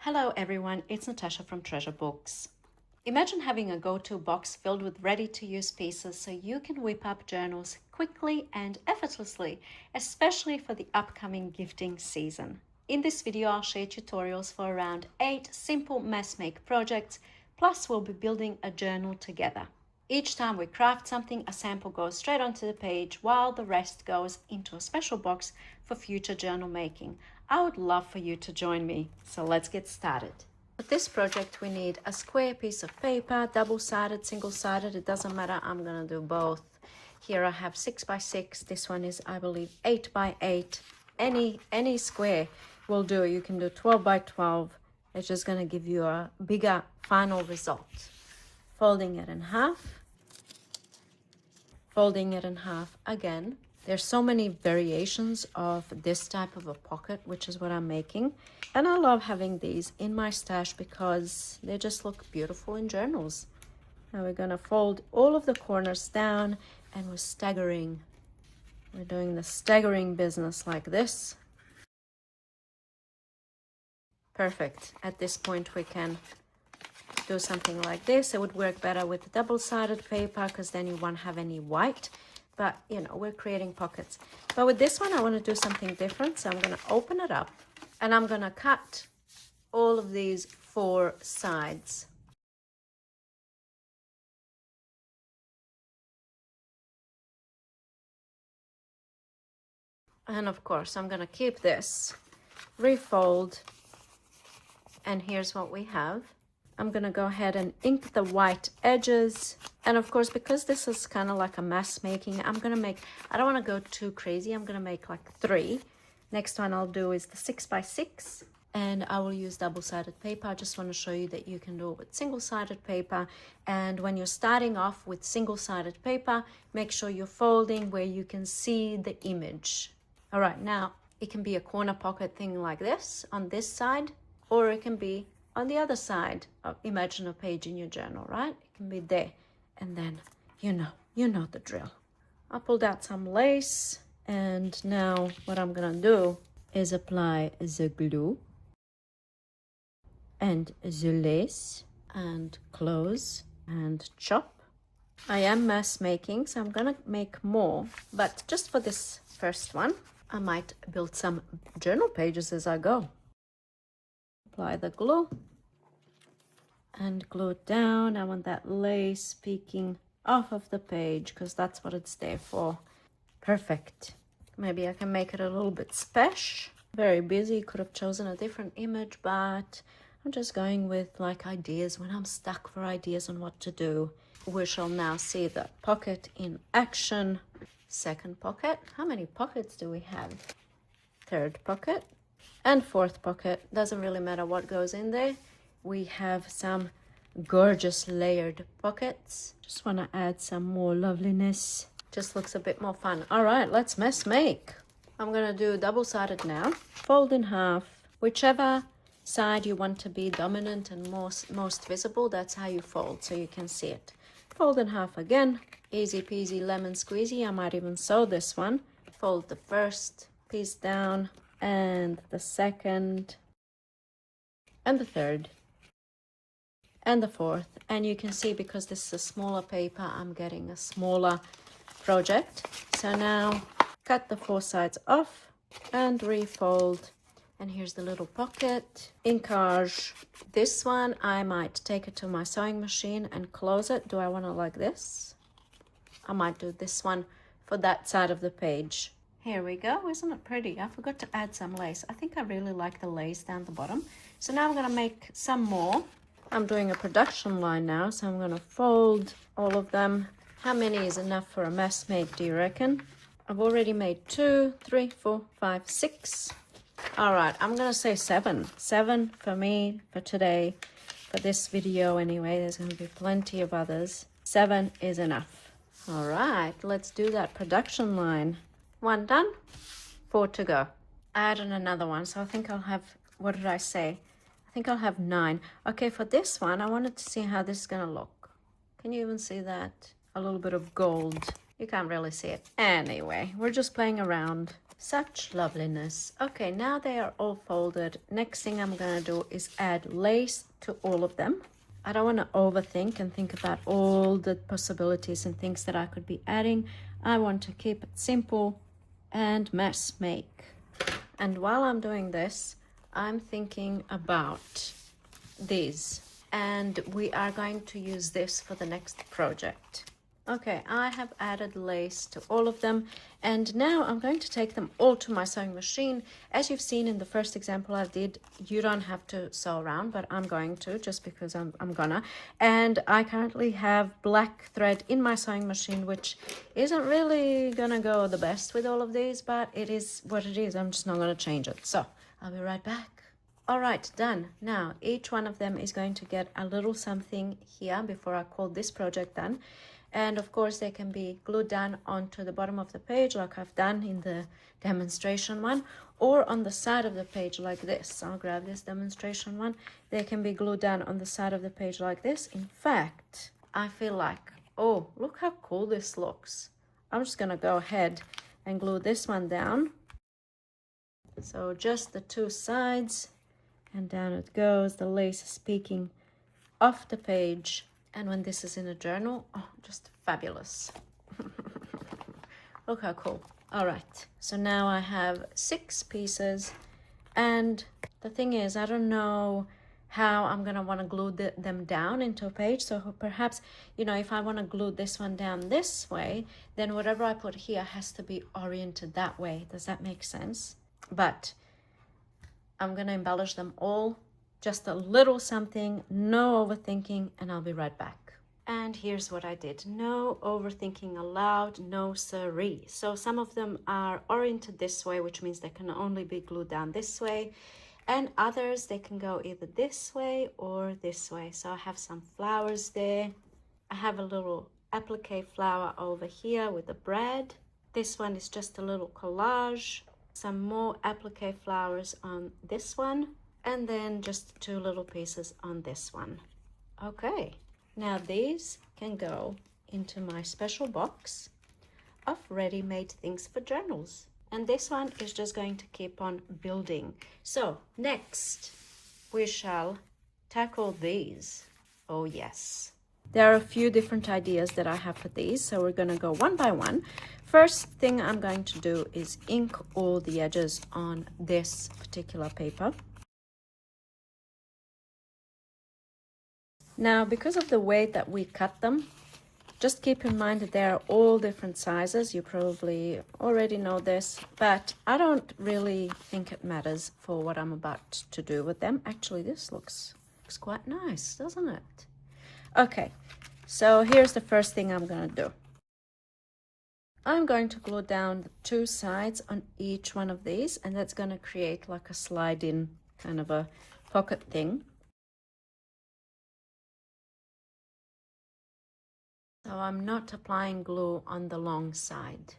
Hello everyone, it's Natasha from Treasure Books. Imagine having a go-to box filled with ready-to-use pieces so you can whip up journals quickly and effortlessly, especially for the upcoming gifting season. In this video, I'll share tutorials for around 8 simple mess make projects, plus we'll be building a journal together. Each time we craft something, a sample goes straight onto the page while the rest goes into a special box for future journal making. I would love for you to join me, so let's get started. For this project, we need a square piece of paper, double-sided, single-sided, it doesn't matter, I'm gonna do both. Here I have 6 by 6, this one is, I believe, 8 by 8. Any square will do, you can do 12 by 12. It's just gonna give you a bigger final result. Folding it in half, folding it in half again. There's so many variations of this type of a pocket, which is what I'm making. And I love having these in my stash because they just look beautiful in journals. Now we're gonna fold all of the corners down and we're staggering. We're doing the staggering business like this. Perfect. At this point we can do something like this. It would work better with double-sided paper because then you won't have any white. But, you know, we're creating pockets. But with this one, I want to do something different. So I'm going to open it up and I'm going to cut all of these 4 sides. And of course, I'm going to keep this, refold, and here's what we have. I'm going to go ahead and ink the white edges. And of course, because this is kind of like a mess making, I'm going to make, I don't want to go too crazy. I'm going to make like 3. Next one I'll do is the 6 by 6. And I will use double-sided paper. I just want to show you that you can do it with single-sided paper. And when you're starting off with single-sided paper, make sure you're folding where you can see the image. All right, now it can be a corner pocket thing like this on this side, or it can be on the other side. Imagine a page in your journal, right? It can be there. And then, you know the drill. I pulled out some lace. And now what I'm going to do is apply the glue and the lace and close and chop. I am mess making, so I'm going to make more. But just for this first one, I might build some journal pages as I go. Apply the glue and glue it down. I want that lace peeking off of the page because that's what it's there for. Perfect. Maybe I can make it a little bit special. Very busy, could have chosen a different image, but I'm just going with like ideas when I'm stuck for ideas on what to do. We shall now see the pocket in action. Second pocket. How many pockets do we have? Third pocket and fourth pocket. Doesn't really matter what goes in there. We have some gorgeous layered pockets. Just want to add some more loveliness. Just looks a bit more fun. All right, let's mess make. I'm going to do double-sided now. Fold in half. Whichever side you want to be dominant and most visible, that's how you fold so you can see it. Fold in half again. Easy peasy lemon squeezy. I might even sew this one. Fold the first piece down and the second and the third and the fourth. And you can see because this is a smaller paper, I'm getting a smaller project. So now cut the 4 sides off and refold. And here's the little pocket. Inkage. This one, I might take it to my sewing machine and close it. Do I want to like this? I might do this one for that side of the page. Here we go. Isn't it pretty? I forgot to add some lace. I think I really like the lace down the bottom. So now I'm going to make some more. I'm doing a production line now, so I'm going to fold all of them. How many is enough for a mess make, do you reckon? I've already made 2, 3, 4, 5, 6. All right, I'm going to say 7. 7 for me for today. For this video anyway, there's going to be plenty of others. 7 is enough. All right, let's do that production line. 1 done, 4 to go. I added another one, so I think I'll have, what did I say? I think I'll have 9. Okay, for this one, I wanted to see how this is going to look. Can you even see that? A little bit of gold. You can't really see it. Anyway, we're just playing around. Such loveliness. Okay, now they are all folded. Next thing I'm gonna do is add lace to all of them. I don't want to overthink and think about all the possibilities and things that I could be adding. I want to keep it simple and mess make. And while I'm doing this, I'm thinking about these. And we are going to use this for the next project. Okay, I have added lace to all of them, and now I'm going to take them all to my sewing machine. As you've seen in the first example I did, you don't have to sew around, but I'm going to, just because I'm gonna. And I currently have black thread in my sewing machine, which isn't really gonna go the best with all of these, but it is what it is. I'm just not gonna change it. So I'll be right back. All right, done. Now each one of them is going to get a little something here before I call this project done. And of course they can be glued down onto the bottom of the page like I've done in the demonstration one, or on the side of the page like this. I'll grab this demonstration one. They can be glued down on the side of the page like this. In fact, I feel like, oh, look how cool this looks. I'm just gonna go ahead and glue this one down. So just the two sides, and down it goes. The lace is peeking off the page. And when this is in a journal, oh, just fabulous. Look how cool. All right, so now I have 6 pieces. And the thing is, I don't know how I'm gonna wanna glue them down into a page. So perhaps, you know, if I wanna glue this one down this way, then whatever I put here has to be oriented that way. Does that make sense? But I'm gonna embellish them all. Just a little something, no overthinking, and I'll be right back. And here's what I did. No overthinking allowed, no siree. So some of them are oriented this way, which means they can only be glued down this way. And others, they can go either this way or this way. So I have some flowers there. I have a little applique flower over here with the bread. This one is just a little collage. Some more applique flowers on this one. And then just 2 little pieces on this one. Okay, now these can go into my special box of ready-made things for journals. And this one is just going to keep on building. So next, we shall tackle these. Oh yes. There are a few different ideas that I have for these, so we're gonna go one by one. First thing I'm going to do is ink all the edges on this particular paper. Now, because of the way that we cut them, just keep in mind that they are all different sizes. You probably already know this, but I don't really think it matters for what I'm about to do with them. Actually, this looks quite nice, doesn't it? Okay, so here's the first thing I'm gonna do. I'm going to glue down the 2 sides on each one of these, and that's gonna create like a slide-in kind of a pocket thing. So I'm not applying glue on the long side.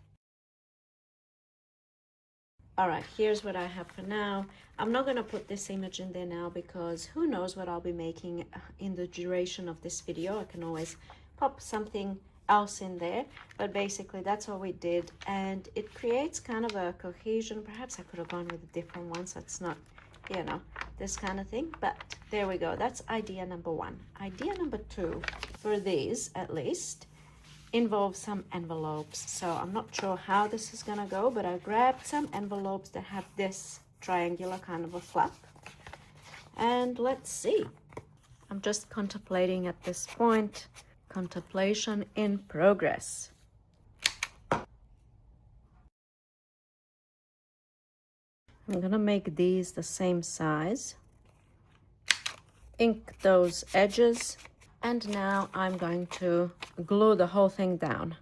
All right, here's what I have for now. I'm not going to put this image in there now because who knows what I'll be making in the duration of this video. I can always pop something else in there, but basically that's what we did, and it creates kind of a cohesion. Perhaps I could have gone with a different one so it's not, you know, this kind of thing, but there we go. That's idea number 1. Idea number 2, for these at least, involves some envelopes. So I'm not sure how this is gonna go, but I grabbed some envelopes that have this triangular kind of a flap, and let's see. I'm just contemplating at this point. Contemplation in progress. I'm gonna make these the same size, ink those edges, and now I'm going to glue the whole thing down.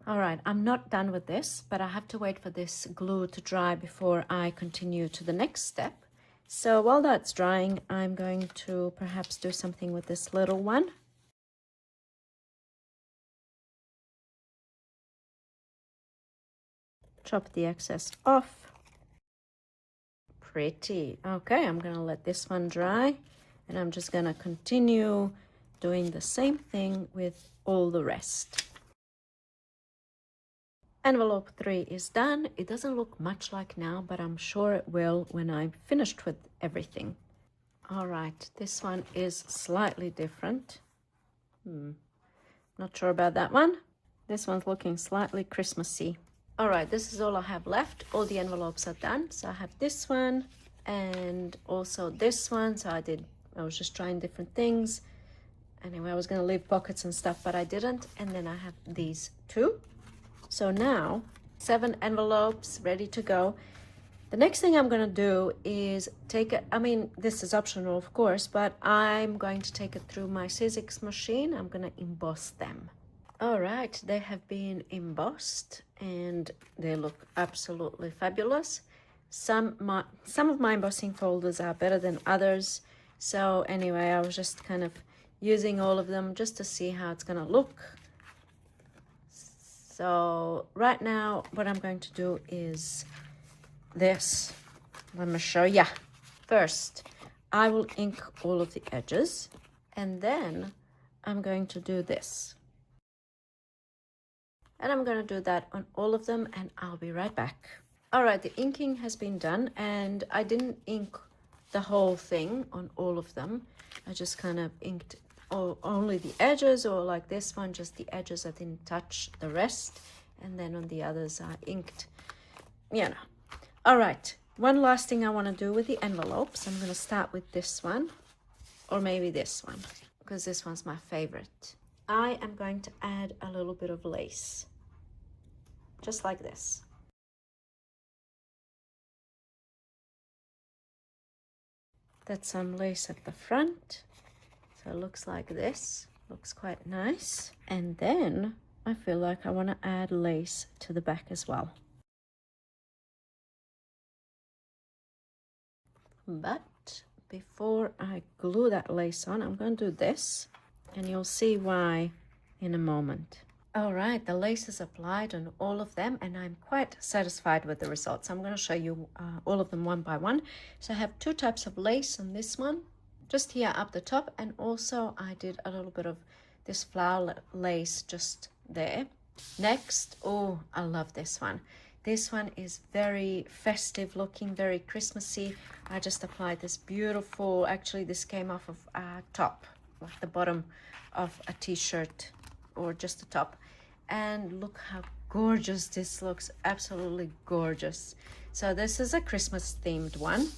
All right, I'm not done with this, but I have to wait for this glue to dry before I continue to the next step. So while that's drying, I'm going to perhaps do something with this little one. Chop the excess off. Pretty. Okay, I'm gonna let this one dry, and I'm just gonna continue doing the same thing with all the rest. Envelope 3 is done. It doesn't look much like now, but I'm sure it will when I'm finished with everything. All right, this one is slightly different. Not sure about that one. This one's looking slightly Christmassy. All right, this is all I have left. All the envelopes are done. So I have this one and also this one. So I was just trying different things. Anyway, I was going to leave pockets and stuff, but I didn't. And then I have these two. So now 7 envelopes ready to go. The next thing I'm going to do is take it. I mean, this is optional, of course, but I'm going to take it through my Sizzix machine. I'm going to emboss them. All right, they have been embossed and they look absolutely fabulous. Some of my embossing folders are better than others. So anyway, I was just kind of using all of them just to see how it's going to look. So right now, what I'm going to do is this. Let me show ya. First, I will ink all of the edges and then I'm going to do this. And I'm going to do that on all of them and I'll be right back. All right, the inking has been done and I didn't ink the whole thing on all of them. I just kind of inked only the edges, or like this one, just the edges. I didn't touch the rest. And then on the others, I inked, you know. All right, one last thing I want to do with the envelopes. I'm going to start with this one, or maybe this one, because this one's my favorite. I am going to add a little bit of lace, just like this. That's some lace at the front. So it looks like this. Looks quite nice. And then I feel like I want to add lace to the back as well. But before I glue that lace on, I'm going to do this. And you'll see why in a moment. All right, the lace is applied on all of them and I'm quite satisfied with the results. I'm going to show you all of them one by one. So I have 2 types of lace on this one, just here up the top, and also I did a little bit of this flower lace just there. Next, oh, I love this one. This one is very festive looking, very Christmassy. I just applied this beautiful, actually this came off of a top, like the bottom of a t-shirt or just the top. And look how gorgeous this looks, absolutely gorgeous. So this is a Christmas themed one.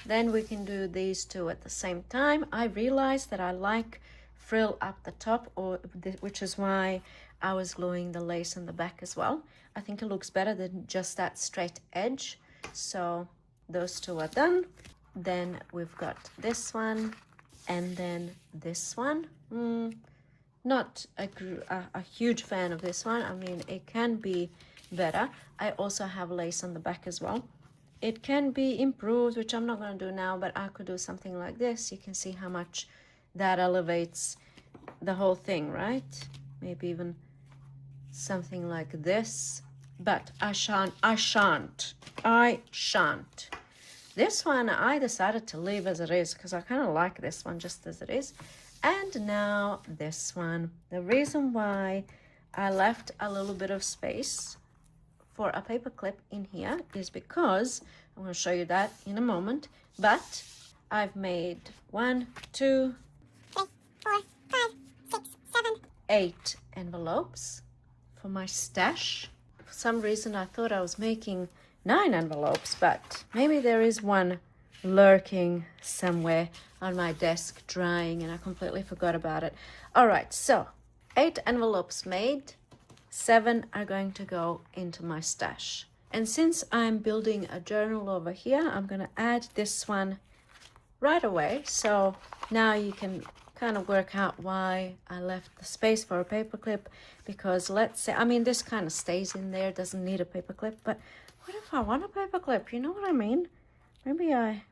Then we can do these two at the same time. I realized that I like frill up the top, which is why I was gluing the lace on the back as well. I think it looks better than just that straight edge. So those two are done. Then we've got this one and then this one. Not a huge fan of this one. I mean, it can be better. I also have lace on the back as well. It can be improved, which I'm not going to do now, but I could do something like this. You can see how much that elevates the whole thing, right? Maybe even something like this. But I shan't. This one I decided to leave as it is because I kind of like this one just as it is. And now this one. The reason why I left a little bit of space for a paper clip in here is because I'm going to show you that in a moment. But I've made 1, 2, 3, 4, 5, 6, 7, 8 envelopes for my stash. For some reason I thought I was making 9 envelopes, but maybe there is one lurking somewhere on my desk drying and I completely forgot about it. All right, so 8 envelopes made. 7 are going to go into my stash. And since I'm building a journal over here, I'm going to add this one right away. So now you can kind of work out why I left the space for a paper clip, because let's say, I mean, this kind of stays in there, doesn't need a paper clip, but what if I want a paper clip? You know what I mean? Maybe I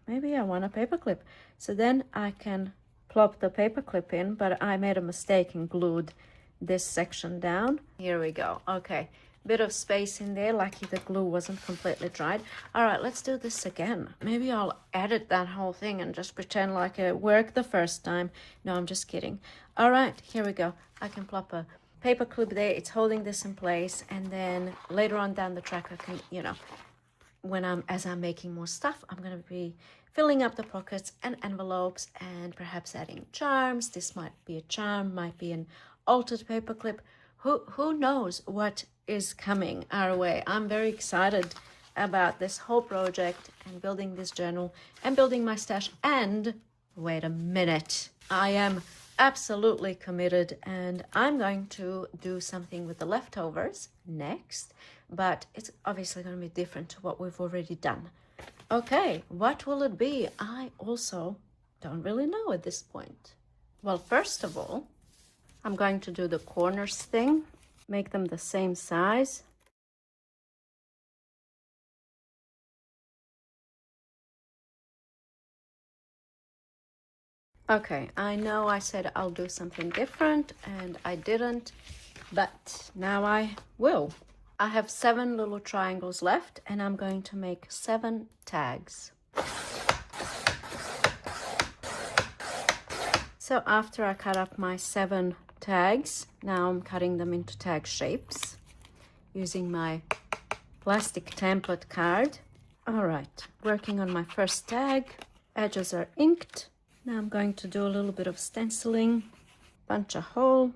want a paper clip. So then I can plop the paper clip in, but I made a mistake and glued this section down. Here we go. Okay, bit of space in there. Lucky the glue wasn't completely dried. All right, let's do this again. Maybe I'll edit that whole thing and just pretend like it worked the first time. No, I'm just kidding. All right, here we go. I can plop a paper clip there. It's holding this in place, and then later on down the track I can, you know, as I'm making more stuff, I'm going to be filling up the pockets and envelopes and perhaps adding charms. This might be a charm, might be an altered paper clip. Who knows what is coming our way. I'm very excited about this whole project and building this journal and building my stash. And wait a minute, I am absolutely committed, and I'm going to do something with the leftovers next, but it's obviously going to be different to what we've already done. Okay, what will it be? I also don't really know at this point. Well, first of all, I'm going to do the corners thing, make them the same size. Okay, I know I said I'll do something different and I didn't, but now I will. I have 7 little triangles left and I'm going to make 7 tags. So after I cut up my 7 tags, now I'm cutting them into tag shapes using my plastic template card. All right, working on my first tag. Edges are inked. Now I'm going to do a little bit of stenciling, punch a hole,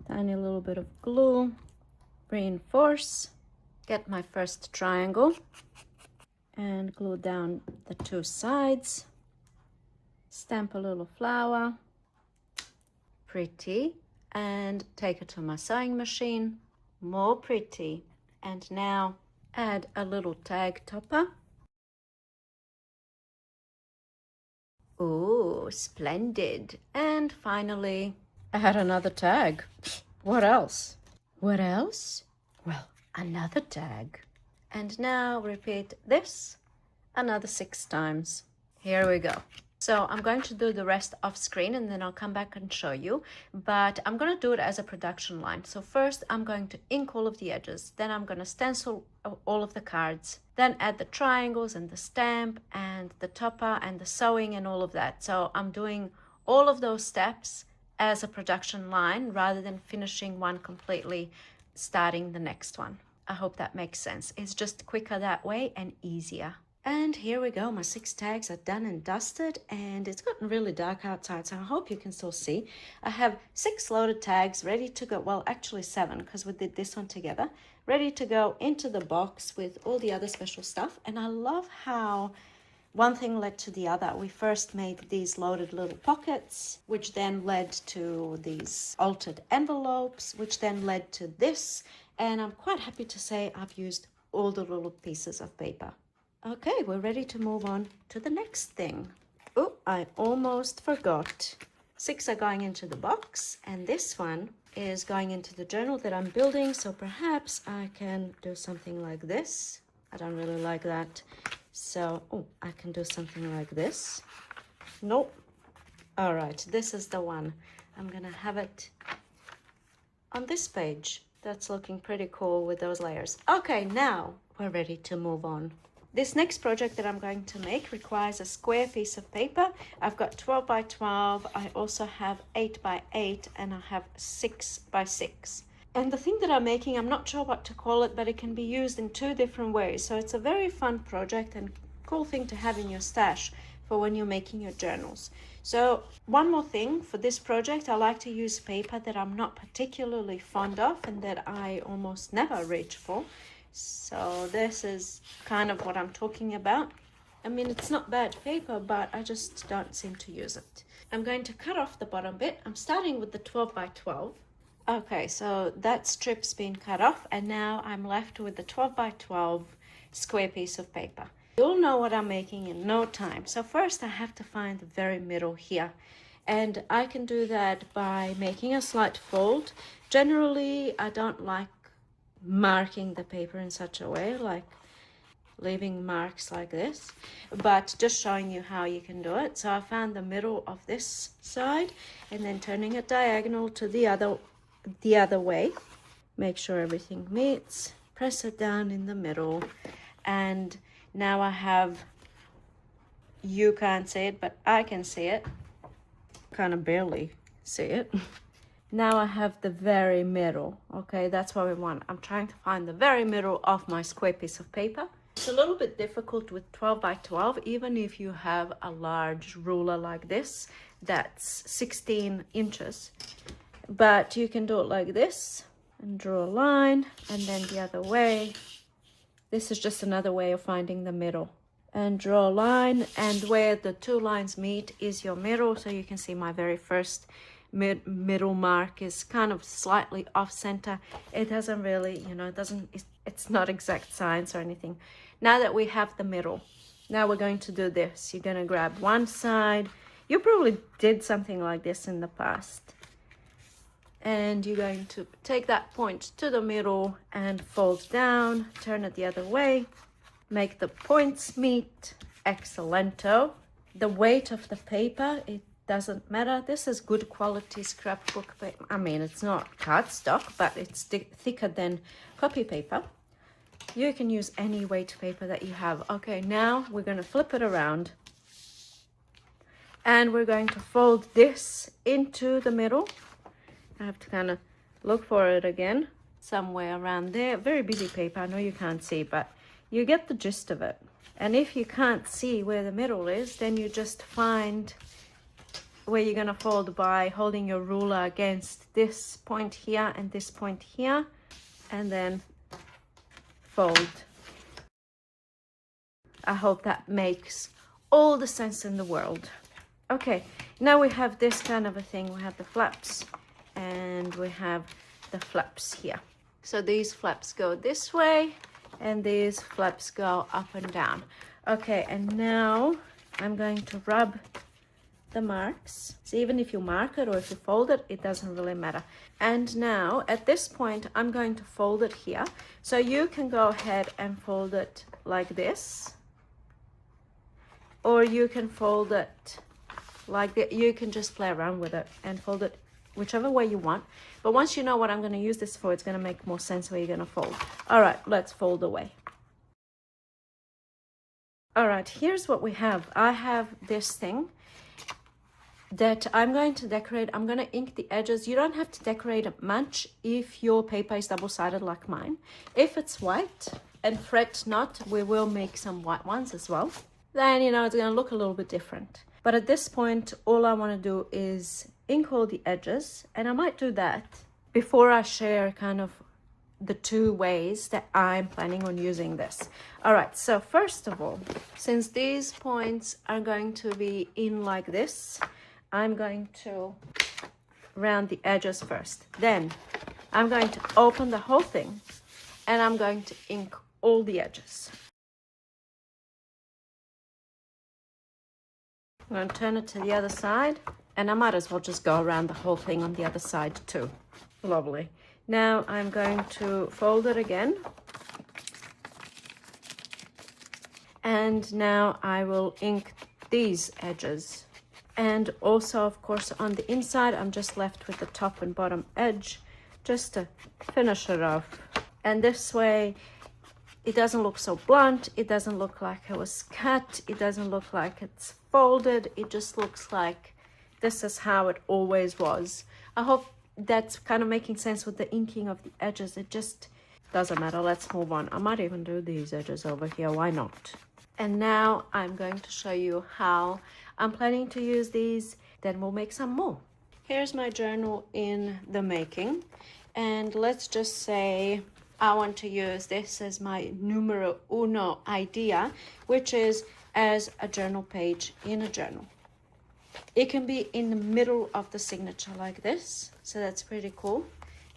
tiny little bit of glue, reinforce, get my first triangle and glue down the 2 sides, stamp a little flower, pretty, and take it to my sewing machine, more pretty. And now add a little tag topper. Ooh, splendid. And finally, add another tag. What else? What else? Well, another tag. And now repeat this another 6 times. Here we go. So I'm going to do the rest off screen and then I'll come back and show you, but I'm going to do it as a production line. So first I'm going to ink all of the edges, then I'm going to stencil all of the cards, then add the triangles and the stamp and the topper and the sewing and all of that. So I'm doing all of those steps as a production line rather than finishing one completely, starting the next one. I hope that makes sense. It's just quicker that way and easier. And here we go, my 6 tags are done and dusted, and it's gotten really dark outside, so I hope you can still see. I have 6 loaded tags ready to go, well actually 7 because we did this one together, ready to go into the box with all the other special stuff. And I love how one thing led to the other. We first made these loaded little pockets, which then led to these altered envelopes, which then led to this, and I'm quite happy to say I've used all the little pieces of paper. Okay, we're ready to move on to the next thing. Oh, I almost forgot. 6 are going into the box, and this one is going into the journal that I'm building, so perhaps I can do something like this. I don't really like that. So, oh, I can do something like this. Nope. All right, this is the one. I'm gonna have it on this page. That's looking pretty cool with those layers. Okay, now we're ready to move on. This next project that I'm going to make requires a square piece of paper. I've got 12 by 12. I also have 8 by 8 and I have 6 by 6. And the thing that I'm making, I'm not sure what to call it, but it can be used in 2 different ways. So it's a very fun project and cool thing to have in your stash for when you're making your journals. So one more thing for this project, I like to use paper that I'm not particularly fond of and that I almost never reach for. So this is kind of what I'm talking about. I mean, it's not bad paper, but I just don't seem to use it. I'm going to cut off the bottom bit. I'm starting with the 12 by 12. Okay, so that strip's been cut off, and now I'm left with the 12 by 12 square piece of paper. You'll know what I'm making in no time. So first I have to find the very middle here. And I can do that by making a slight fold. Generally, I don't like marking the paper in such a way, like leaving marks like this, but just showing you how you can do it. So I found the middle of this side and then turning it diagonal to the other way, Make sure everything meets. Press it down in the middle. And now I have, you can't see it, but I can see it. Kind of barely see it. Now I have the very middle. Okay, that's what we want. I'm trying to find the very middle of my square piece of paper. It's a little bit difficult with 12 by 12, even if you have a large ruler like this that's 16 inches. But you can do it like this and draw a line, and then the other way. This is just another way of finding the middle. And draw a line, and where the two lines meet is your middle. So you can see my very first middle mark is kind of slightly off center. It doesn't really, you know, it's not exact science or anything. Now that we have the middle, now we're going to do this. You're going to grab one side. You probably did something like this in the past. And you're going to take that point to the middle and fold down, turn it the other way, make the points meet. Excellento. The weight of the paper, it doesn't matter. This is good quality scrapbook paper. I mean, it's not cardstock, but it's thicker than copy paper. You can use any weight paper that you have. Okay, now we're going to flip it around. And we're going to fold this into the middle. I have to kind of look for it again. Somewhere around there. Very busy paper. I know you can't see, but you get the gist of it. And if you can't see where the middle is, then you just find where you're going to fold by holding your ruler against this point here and this point here, and then fold. I hope that makes all the sense in the world. Okay, now we have this kind of a thing. We have the flaps and we have the flaps here. So these flaps go this way and these flaps go up and down. Okay, and now I'm going to rub the marks. So even if you mark it or if you fold it, it doesn't really matter. And now at this point, I'm going to fold it here. So you can go ahead and fold it like this, or you can fold it like that. You can just play around with it and fold it whichever way you want. But once you know what I'm going to use this for, it's going to make more sense where you're going to fold. All right, let's fold away. All right, here's what we have. I have this thing that I'm going to decorate. I'm going to ink the edges. You don't have to decorate it much if your paper is double-sided like mine. If it's white, and fret not, we will make some white ones as well. Then, you know, it's going to look a little bit different. But at this point, all I want to do is ink all the edges. And I might do that before I share kind of the two ways that I'm planning on using this. All right, so first of all, since these points are going to be in like this, I'm going to round the edges first. Then I'm going to open the whole thing and I'm going to ink all the edges. I'm going to turn it to the other side, and I might as well just go around the whole thing on the other side too. Lovely. Now I'm going to fold it again. And now I will ink these edges. And also, of course, on the inside, I'm just left with the top and bottom edge just to finish it off. And this way, it doesn't look so blunt. It doesn't look like it was cut. It doesn't look like it's folded. It just looks like this is how it always was. I hope that's kind of making sense with the inking of the edges. It just doesn't matter. Let's move on. I might even do these edges over here. Why not? And now I'm going to show you how I'm planning to use these. Then we'll make some more. Here's my journal in the making. And let's just say I want to use this as my numero uno idea, which is as a journal page in a journal. It can be in the middle of the signature like this, so that's pretty cool.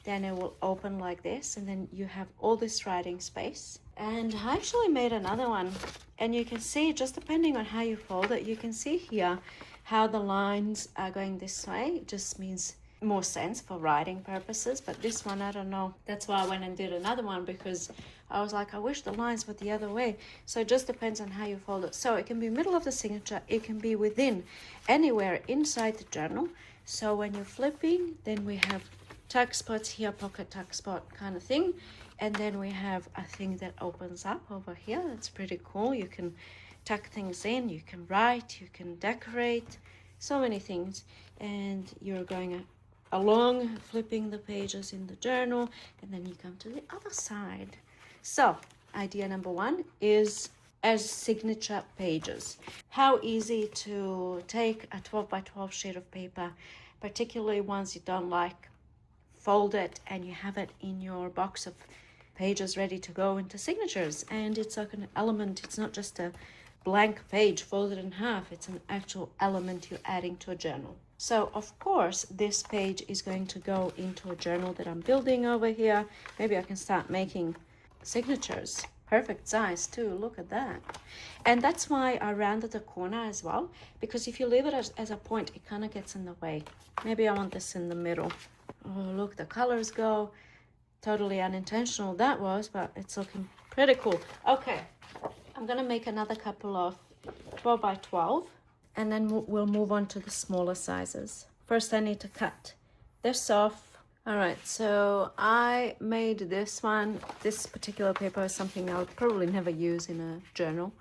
Then it will open like this, and then you have all this writing space. And I actually made another one, and you can see, just depending on how you fold it, you can see here how the lines are going this way. It just means more sense for writing purposes. But this one, I don't know. That's why I went and did another one, because I was like, I wish the lines were the other way. So it just depends on how you fold it. So it can be middle of the signature. It can be within, anywhere inside the journal. So when you're flipping, then we have tuck spots here, pocket tuck spot kind of thing. And then we have a thing that opens up over here. That's pretty cool. You can tuck things in, you can write, you can decorate, so many things. And you're going along, flipping the pages in the journal, and then you come to the other side. So idea number one is as signature pages. How easy to take a 12 by 12 sheet of paper, particularly ones you don't like, fold it, and you have it in your box of pages ready to go into signatures. And it's like an element. It's not just a blank page folded in half. It's an actual element you're adding to a journal. So of course this page is going to go into a journal that I'm building over here. Maybe I can start making signatures. Perfect size too, look at that. And that's why I rounded the corner as well, because if you leave it as a point, it kind of gets in the way. Maybe I want this in the middle. Oh, look, the colors go. Totally unintentional that was, but it's looking pretty cool. Okay, I'm gonna make another couple of 12 by 12, and then we'll move on to the smaller sizes. First I need to cut this off. All right, so I made this one. This particular paper is something I'll probably never use in a journal.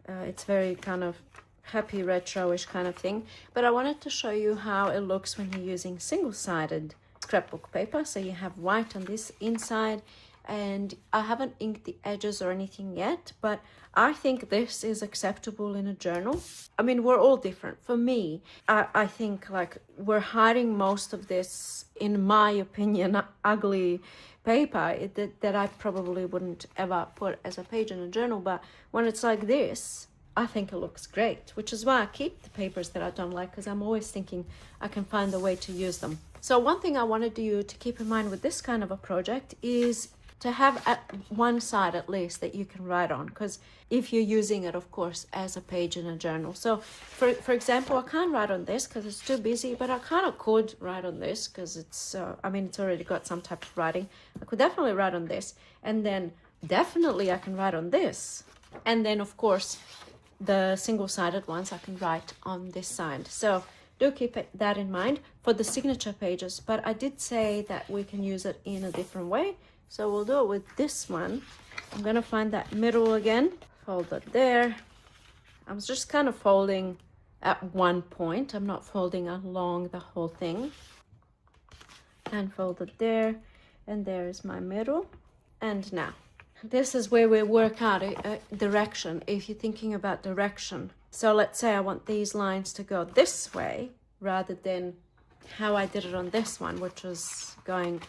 It's very kind of happy retro-ish kind of thing, but I wanted to show you how it looks when you're using single-sided scrapbook paper. So you have white on this inside, and I haven't inked the edges or anything yet, but I think this is acceptable in a journal. I mean, we're all different. For me, I think like we're hiding most of this, in my opinion, ugly paper that I probably wouldn't ever put as a page in a journal. But when it's like this, I think it looks great, which is why I keep the papers that I don't like, because I'm always thinking I can find a way to use them. So one thing I wanted you to keep in mind with this kind of a project is to have one side at least that you can write on, because if you're using it, of course, as a page in a journal. So for example, I can't write on this because it's too busy, but I kind of could write on this because it's I mean, it's already got some type of writing. I could definitely write on this, and then definitely I can write on this, and then of course the single-sided ones I can write on this side. So do keep that in mind for the signature pages. But I did say that we can use it in a different way, so we'll do it with this one. I'm gonna find that middle again, fold it there. I'm just kind of folding at one point. I'm not folding along the whole thing. And fold it there, and there's my middle. And now this is where we work out a direction, if you're thinking about direction. So let's say I want these lines to go this way rather than how I did it on this one, which was going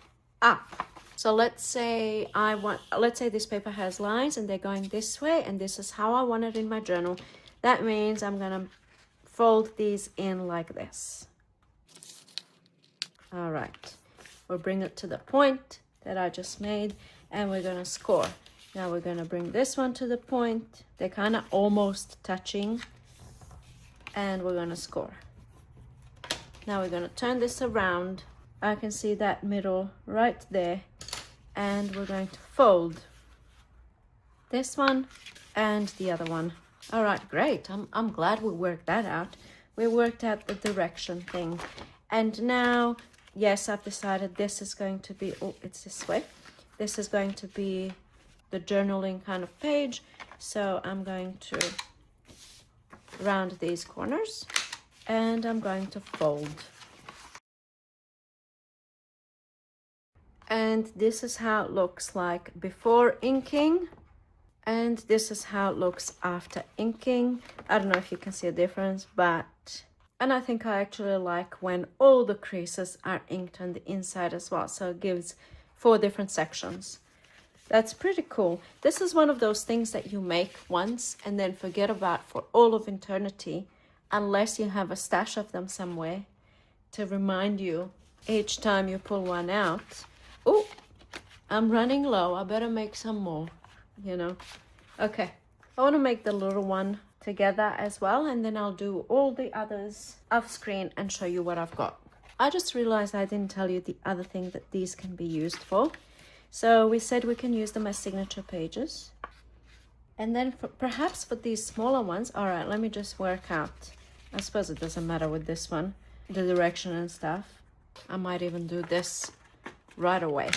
up. So let's say this paper has lines and they're going this way, and this is how I want it in my journal. That means I'm gonna fold these in like this. All right, we'll bring it to the point that I just made, and we're gonna score. Now we're gonna bring this one to the point. They're kind of almost touching, and we're gonna score. Now we're gonna turn this around. I can see that middle right there, and we're going to fold this one and the other one. All right, great. I'm glad we worked that out. We worked out the direction thing. And now, yes, I've decided this is going to be, oh, it's this way. This is going to be the journaling kind of page. So I'm going to round these corners, and I'm going to fold. And this is how it looks like before inking, and this is how it looks after inking. I don't know if you can see a difference, and I think I actually like when all the creases are inked on the inside as well, so it gives 4 different sections. That's pretty cool. This is one of those things that you make once and then forget about for all of eternity, unless you have a stash of them somewhere to remind you each time you pull one out. Oh, I'm running low. I better make some more, you know. Okay, I want to make the little one together as well, and then I'll do all the others off screen and show you what I've got. I just realized I didn't tell you the other thing that these can be used for. So we said we can use them as signature pages. And then perhaps for these smaller ones, all right, let me just work out. I suppose it doesn't matter with this one, the direction and stuff. I might even do this right away.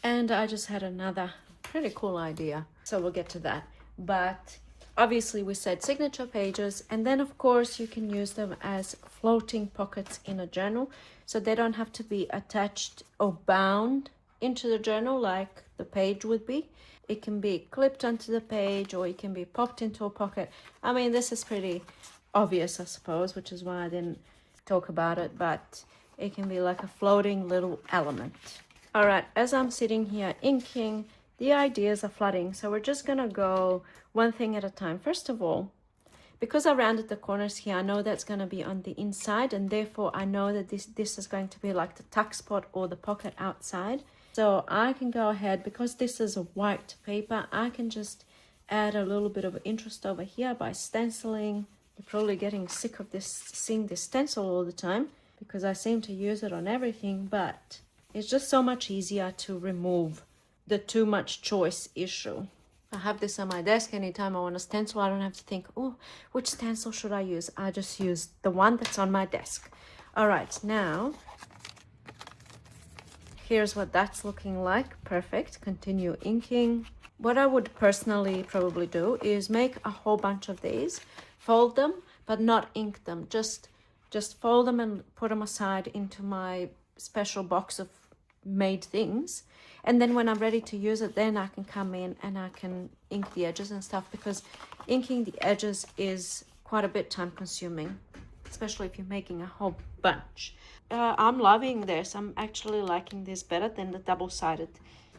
And I just had another pretty cool idea, so we'll get to that. But obviously we said signature pages, and then of course you can use them as floating pockets in a journal, so they don't have to be attached or bound into the journal like the page would be. It can be clipped onto the page, or it can be popped into a pocket. I mean, this is pretty obvious, I suppose, which is why I didn't talk about it, but it can be like a floating little element. All right, as I'm sitting here inking, the ideas are flooding, so we're just gonna go one thing at a time. First of all, because I rounded the corners here, I know that's gonna be on the inside, and therefore I know that this is going to be like the tuck spot or the pocket outside. So I can go ahead, because this is a white paper, I can just add a little bit of interest over here by stenciling. You're probably getting sick of this, seeing this stencil all the time, because I seem to use it on everything, but it's just so much easier to remove the too much choice issue. I have this on my desk. Anytime I want a stencil, I don't have to think, oh, which stencil should I use? I just use the one that's on my desk. All right, now, here's what that's looking like. Perfect. Continue inking. What I would personally probably do is make a whole bunch of these, fold them, but not ink them. Just fold them and put them aside into my special box of made things, and then when I'm ready to use it, then I can come in and I can ink the edges and stuff, because inking the edges is quite a bit time consuming, especially if you're making a whole bunch. I'm loving this. I'm actually liking this better than the double-sided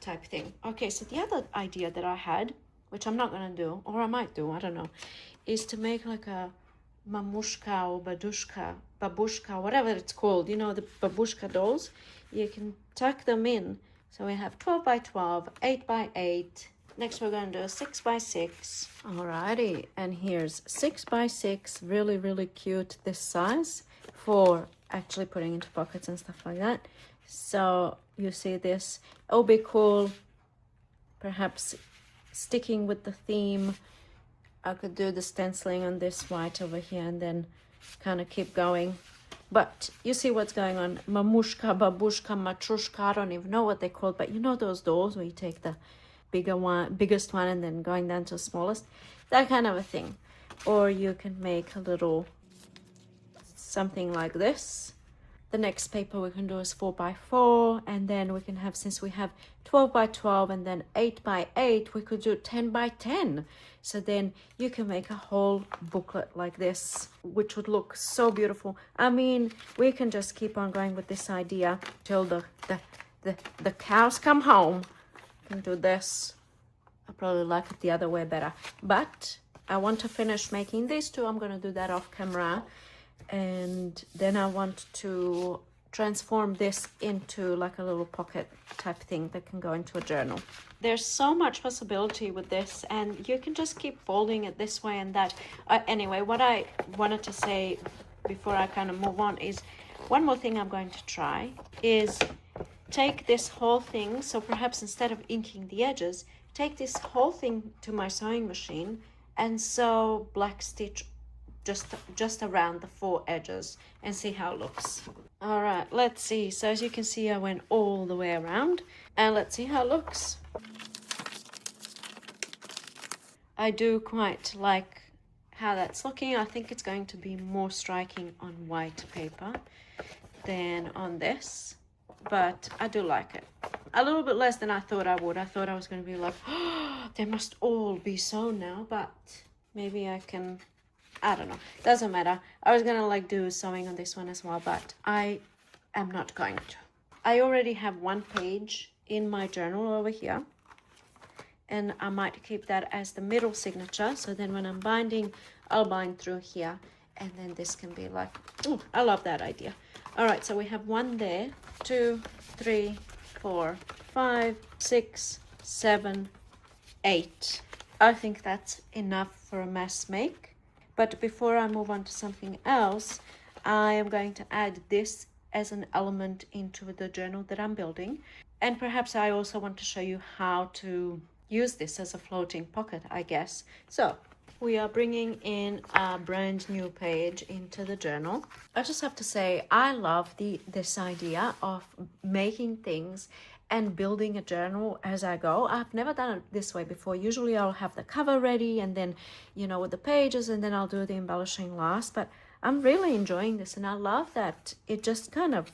type thing. Okay, so the other idea that I had, which I'm not gonna do, or I might do, I don't know, is to make like a mamushka or babushka, whatever it's called, you know, the babushka dolls. You can tuck them in. So we have 12 by 12, 8 by 8. Next we're going to do a 6 by 6. Alrighty, and here's 6 by 6, really, really cute this size for actually putting into pockets and stuff like that. So you see this, it'll be cool, perhaps sticking with the theme. I could do the stenciling on this white over here and then kind of keep going. But you see what's going on. Mamushka, babushka, matrushka, I don't even know what they're called, but you know those dolls where you take the biggest one and then going down to the smallest? That kind of a thing. Or you can make a little something like this. The next paper we can do is 4 by 4, and then we can have, since we have 12 by 12 and then 8 by 8, we could do 10 by 10. So then you can make a whole booklet like this, which would look so beautiful. I mean, we can just keep on going with this idea till the cows come home. You can do this. I probably like it the other way better, but I want to finish making these two. I'm going to do that off camera. And then I want to transform this into like a little pocket type thing that can go into a journal. There's so much possibility with this, and you can just keep folding it this way and that. Anyway, what I wanted to say before I kind of move on is one more thing I'm going to try is take this whole thing. So perhaps instead of inking the edges, take this whole thing to my sewing machine and sew black stitch just around the 4 edges and see how it looks. All right, let's see. So as you can see, I went all the way around, and let's see how it looks. I do quite like how that's looking. I think it's going to be more striking on white paper than on this, but I do like it. A little bit less than I thought I would. I thought I was going to be like, oh, they must all be sewn now, but maybe I can, I don't know. Doesn't matter. I was gonna like do sewing on this one as well, but I am not going to. I already have 1 page in my journal over here, and I might keep that as the middle signature. So then when I'm binding, I'll bind through here, and then this can be like, oh, I love that idea. All right, so we have 1 there, 2, 3, 4, 5, 6, 7, 8. I think that's enough for a mass make. But before I move on to something else, I am going to add this as an element into the journal that I'm building. And perhaps I also want to show you how to use this as a floating pocket, I guess. So we are bringing in a brand new page into the journal. I just have to say, I love this idea of making things and building a journal as I go. I've never done it this way before. Usually I'll have the cover ready and then, you know, with the pages, and then I'll do the embellishing last. But I'm really enjoying this, and I love that it just kind of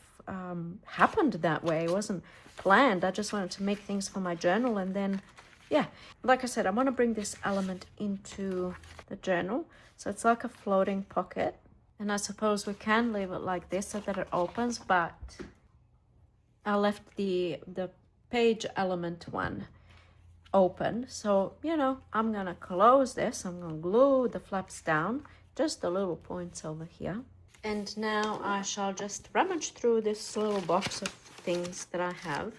happened that way. It wasn't planned. I just wanted to make things for my journal, and then yeah, like I said, I want to bring this element into the journal. So it's like a floating pocket. And I suppose we can leave it like this so that it opens, but I left the page element one open. So, you know, I'm going to close this. I'm going to glue the flaps down, just the little points over here. And now I shall just rummage through this little box of things that I have.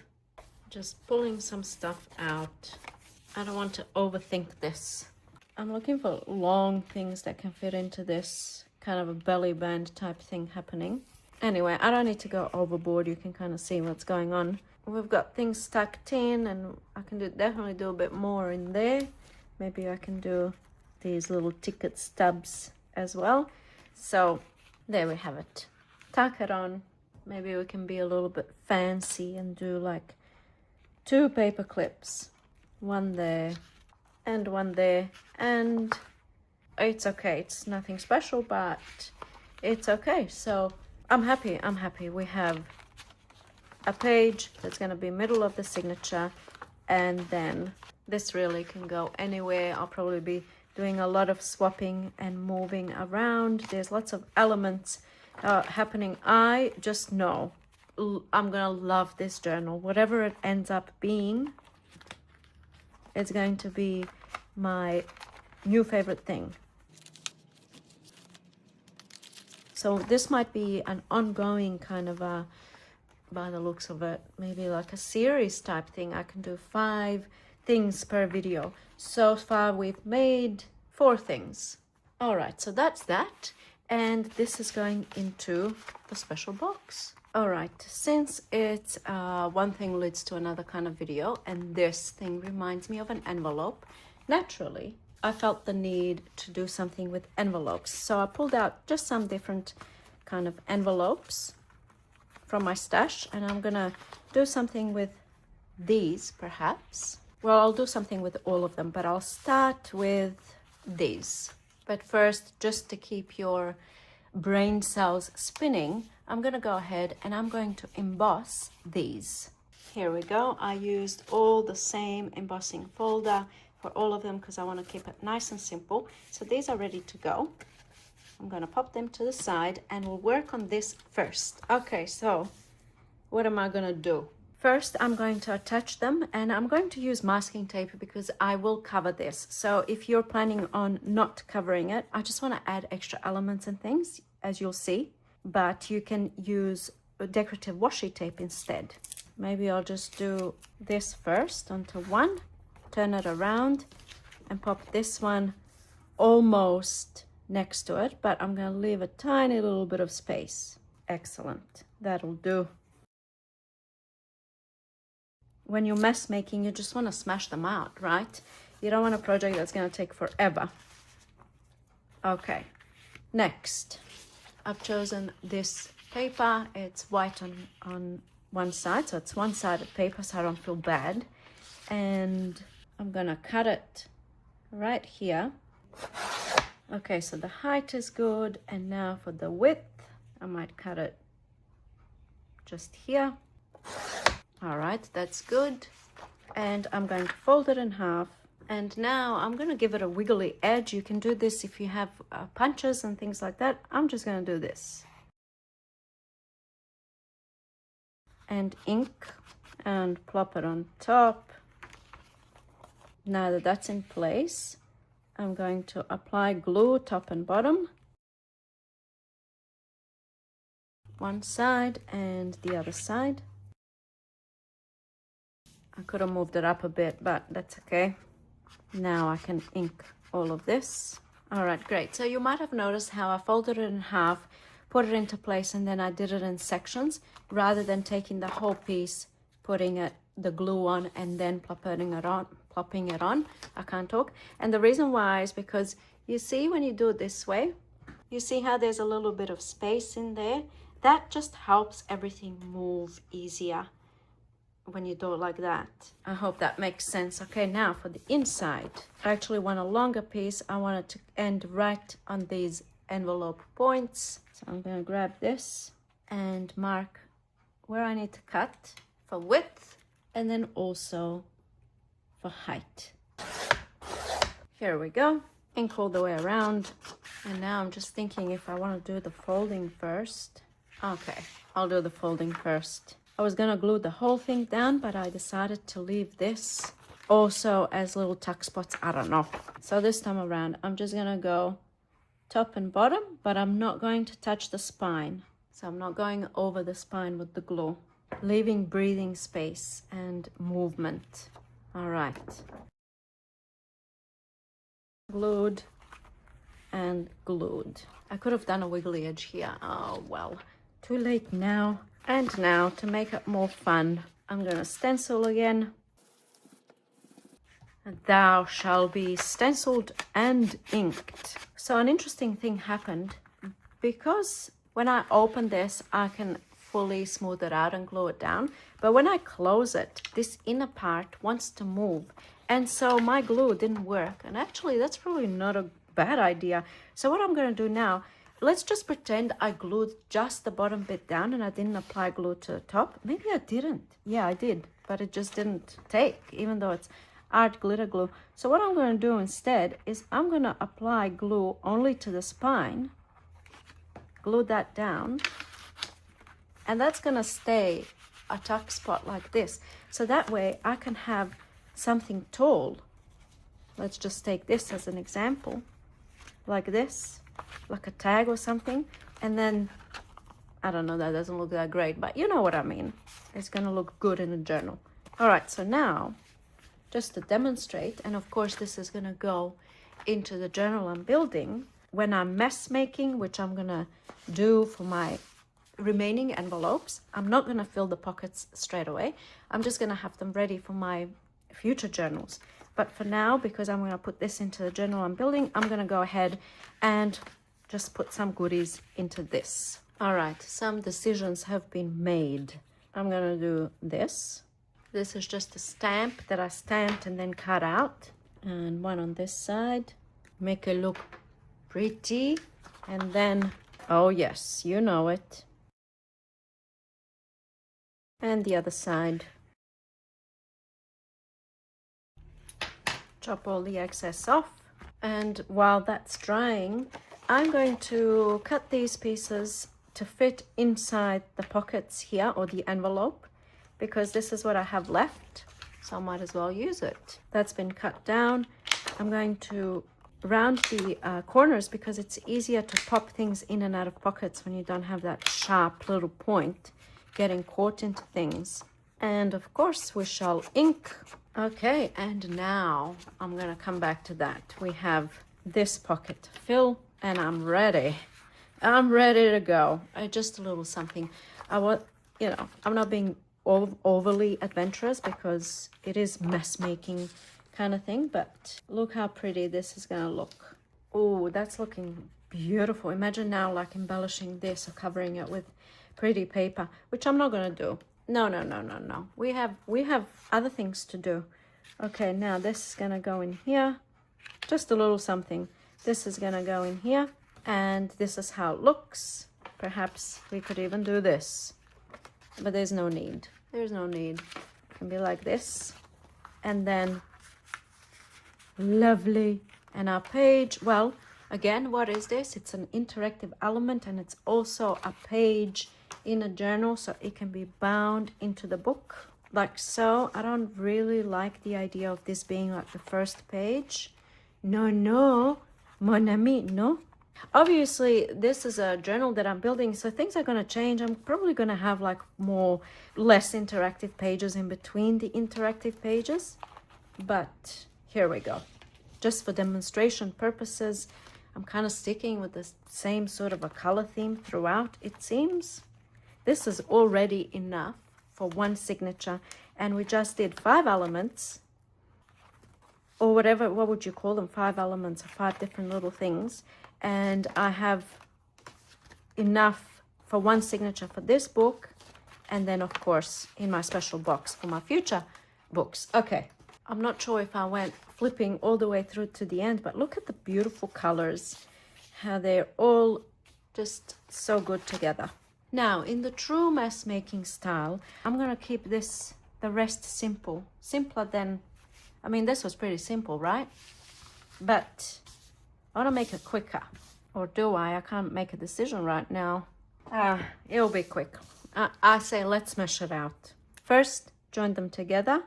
Just pulling some stuff out. I don't want to overthink this. I'm looking for long things that can fit into this kind of a belly band type thing happening. Anyway, I don't need to go overboard. You can kind of see what's going on. We've got things stacked in, and I can definitely do a bit more in there. Maybe I can do these little ticket stubs as well. So there we have it. Tack it on. Maybe we can be a little bit fancy and do like 2 paper clips. One there and one there, and it's okay. It's nothing special, but it's okay. So I'm happy. We have a page that's going to be middle of the signature, and then this really can go anywhere. I'll probably be doing a lot of swapping and moving around. There's lots of elements happening. I just know I'm gonna love this journal. Whatever it ends up being, it's going to be my new favorite thing. So this might be an ongoing kind of a, by the looks of it, maybe like a series type thing. I can do 5 things per video. So far we've made 4 things. All right, so that's that. And this is going into the special box. All right, since it's one thing leads to another kind of video, and this thing reminds me of an envelope, naturally, I felt the need to do something with envelopes. So I pulled out just some different kind of envelopes from my stash, and I'm gonna do something with these perhaps. Well, I'll do something with all of them, but I'll start with these. But first, just to keep your brain cells spinning, I'm gonna go ahead and I'm going to emboss these. Here we go. I used all the same embossing folder for all of them because I want to keep it nice and simple. So these are ready to go. I'm gonna pop them to the side and we'll work on this first. Okay, so what am I gonna do? First, I'm going to attach them, and I'm going to use masking tape because I will cover this. So if you're planning on not covering it, I just want to add extra elements and things, as you'll see. But you can use decorative washi tape instead. Maybe I'll just do this first onto one, turn it around, and pop this one almost next to it. But I'm going to leave a tiny little bit of space. Excellent. That'll do. When you're mess making, you just want to smash them out, right? You don't want a project that's going to take forever. Okay, next, I've chosen this paper. It's white on one side, so it's one-sided paper, so I don't feel bad. And I'm going to cut it right here. Okay, so the height is good. And now for the width, I might cut it just here. All right, that's good. And I'm going to fold it in half. And now I'm going to give it a wiggly edge. You can do this if you have punches and things like that. I'm just going to do this. And ink and plop it on top. Now that that's in place, I'm going to apply glue top and bottom. One side and the other side. I could have moved it up a bit, but that's okay. Now I can ink all of this. All right, great. So you might have noticed how I folded it in half, put it into place, and then I did it in sections rather than taking the whole piece, putting it, the glue on, and then plopping it on. I can't talk. And the reason why is because You see when you do it this way, you see how there's a little bit of space in there? That just helps everything move easier when you do it like that. I hope that makes sense. Okay, now for the inside, I actually want a longer piece. I want it to end right on these envelope points. So I'm going to grab this and mark where I need to cut for width and then also for height. Here we go. Ink all the way around. And now I'm just thinking if I want to do the folding first. Okay, I'll do the folding first. I was gonna glue the whole thing down, but I decided to leave this also as little tuck spots. I don't know. So this time around, I'm just gonna go top and bottom, but I'm not going to touch the spine. So I'm not going over the spine with the glue, leaving breathing space and movement. All right. Glued and glued. I could have done a wiggly edge here. Oh, well, too late now. And now, to make it more fun, I'm going to stencil again. Thou shall be stenciled and inked. So an interesting thing happened. Because when I open this, I can fully smooth it out and glue it down. But when I close it, this inner part wants to move. And so my glue didn't work. And actually, that's probably not a bad idea. So what I'm going to do now, let's just pretend I glued just the bottom bit down and I didn't apply glue to the top. Maybe I didn't. Yeah, I did. But it just didn't take, even though it's art glitter glue. So what I'm going to do instead is I'm going to apply glue only to the spine. Glue that down. And that's going to stay a tuck spot like this. So that way I can have something tall. Let's just take this as an example. Like this. Like a tag or something, and then I don't know, that doesn't look that great, but you know what I mean. It's gonna look good in a journal. All right, so now just to demonstrate, and of course this is gonna go into the journal I'm building when I'm mess making, which I'm gonna do for my remaining envelopes. I'm not gonna fill the pockets straight away. I'm just gonna have them ready for my future journals. But for now, because I'm going to put this into the journal I'm building, I'm going to go ahead and just put some goodies into this. All right, some decisions have been made. I'm going to do this. This is just a stamp that I stamped and then cut out. And one on this side. Make it look pretty. And then, oh yes, you know it. And the other side. Chop all the excess off, and while that's drying, I'm going to cut these pieces to fit inside the pockets here, or the envelope, because this is what I have left, so I might as well use it. That's been cut down. I'm going to round the corners because it's easier to pop things in and out of pockets when you don't have that sharp little point getting caught into things. And of course we shall ink. Okay, and now I'm gonna come back to that. We have this pocket to fill, and I'm ready. I'm ready to go. Just a little something. I want, you know, I'm not being overly adventurous because it is mess making kind of thing, but look how pretty this is gonna look. Oh, that's looking beautiful. Imagine now like embellishing this or covering it with pretty paper, which I'm not gonna do. No. We have other things to do. Okay, now this is gonna go in here. Just a little something. This is gonna go in here, and this is how it looks. Perhaps we could even do this, but there's no need. There's no need. It can be like this, and then lovely. And our page, well, again, what is this? It's an interactive element, and it's also a page in a journal, so it can be bound into the book like so. I don't really like the idea of this being like the first page. No, mon ami, no. Obviously this is a journal that I'm building, so things are going to change. I'm probably going to have like less interactive pages in between the interactive pages, but here we go. Just for demonstration purposes, I'm kind of sticking with the same sort of a color theme throughout, it seems. This is already enough for one signature, and we just did 5 elements. or whatever, what would you call them? 5 elements or 5 different little things. And I have enough for one signature for this book. And then, of course, in my special box for my future books. Okay, I'm not sure if I went flipping all the way through to the end, but look at the beautiful colors, how they're all just so good together. Now, in the true mess making style, I'm going to keep this, the rest simple. Simpler than, I mean, this was pretty simple, right? But I want to make it quicker. Or do I? I can't make a decision right now. It'll be quick. I say let's mesh it out. First, join them together.